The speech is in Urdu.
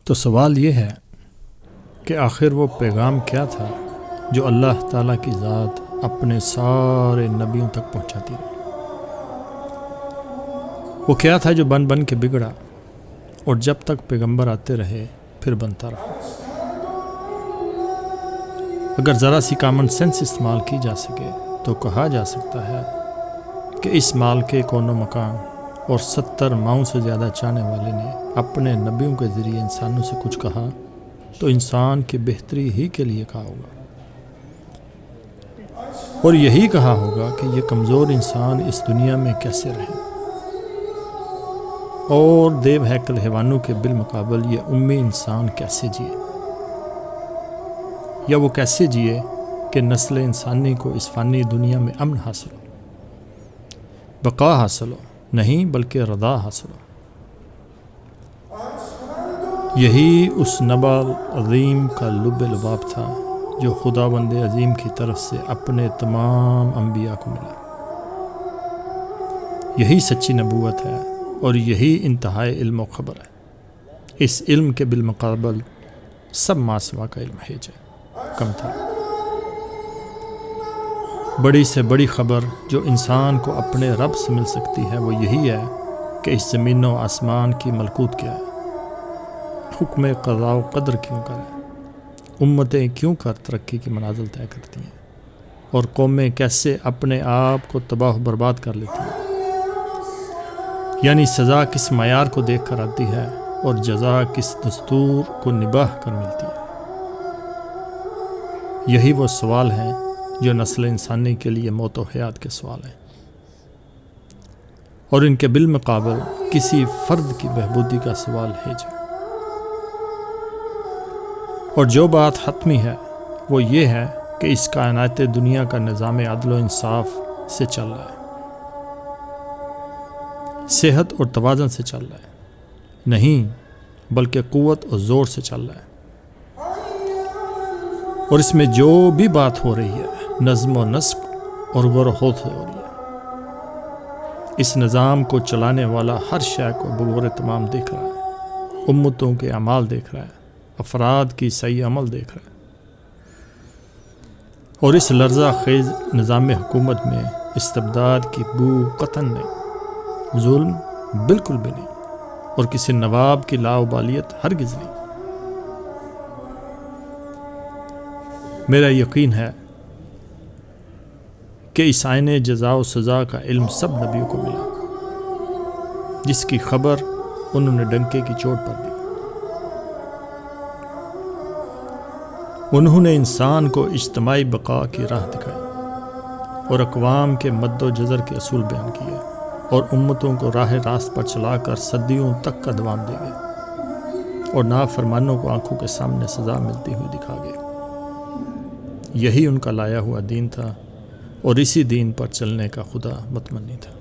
تو سوال یہ ہے کہ آخر وہ پیغام کیا تھا جو اللہ تعالیٰ کی ذات اپنے سارے نبیوں تک پہنچاتی رہی؟ وہ کیا تھا جو بن بن کے بگڑا اور جب تک پیغمبر آتے رہے پھر بنتا رہا؟ اگر ذرا سی کامن سینس استعمال کی جا سکے تو کہا جا سکتا ہے کہ اس مال کے کون و مکان اور 70 ماؤں سے زیادہ چاہنے والے نے اپنے نبیوں کے ذریعے انسانوں سے کچھ کہا تو انسان کی بہتری ہی کے لیے کہا ہوگا، اور یہی کہا ہوگا کہ یہ کمزور انسان اس دنیا میں کیسے رہے، اور دیو ہیکل حیوانوں کے بالمقابل یہ امی انسان کیسے جیے، یا وہ کیسے جیے کہ نسل انسانی کو اس فانی دنیا میں امن حاصل ہو، بقا حاصل ہو، نہیں بلکہ رضا حاصل ہو۔ یہی اس نبع عظیم کا لب لباب تھا جو خداوند عظیم کی طرف سے اپنے تمام انبیاء کو ملا۔ یہی سچی نبوت ہے اور یہی انتہائی علم و خبر ہے۔ اس علم کے بالمقابل سب ماسوا کا علم ہے کم تھا۔ بڑی سے بڑی خبر جو انسان کو اپنے رب سے مل سکتی ہے وہ یہی ہے کہ اس زمین و آسمان کی ملکوت کیا ہے، حکم قضاء و قدر کیوں کرے، امتیں کیوں کر ترقی کی منازل طے کرتی ہیں، اور قومیں کیسے اپنے آپ کو تباہ و برباد کر لیتی ہیں، یعنی سزا کس معیار کو دیکھ کر آتی ہے اور جزا کس دستور کو نباہ کر ملتی ہے۔ یہی وہ سوال ہیں جو نسل انسانی کے لیے موت و حیات کے سوال ہیں، اور ان کے بالمقابل کسی فرد کی بہبودی کا سوال ہے اور جو بات حتمی ہے وہ یہ ہے کہ اس کائنات دنیا کا نظام عدل و انصاف سے چل رہا ہے، صحت اور توازن سے چل رہا ہے، نہیں بلکہ قوت اور زور سے چل رہا ہے، اور اس میں جو بھی بات ہو رہی ہے نظم و نسق اور غور و خوض سے ہو رہی ہے۔ اس نظام کو چلانے والا ہر شے کو بغور تمام دیکھ رہا ہے، امتوں کے اعمال دیکھ رہا ہے، افراد کی صحیح عمل دیکھ رہا ہے، اور اس لرزہ خیز نظام حکومت میں استبداد کی بو قطعاً نہیں، ظلم بالکل بھی نہیں، اور کسی نواب کی لاابالیت ہرگز نہیں۔ میرا یقین ہے کہ اس آئین جزا و سزا کا علم سب نبیوں کو ملا، جس کی خبر انہوں نے ڈنکے کی چوٹ پر دی۔ انہوں نے انسان کو اجتماعی بقا کی راہ دکھائی اور اقوام کے مد و جزر کے اصول بیان کیے، اور امتوں کو راہ راست پر چلا کر صدیوں تک کا دوام دے گئے، اور نافرمانوں کو آنکھوں کے سامنے سزا ملتی ہوئی دکھا گئے۔ یہی ان کا لایا ہوا دین تھا، اور اسی دین پر چلنے کا خدا متمنی تھا۔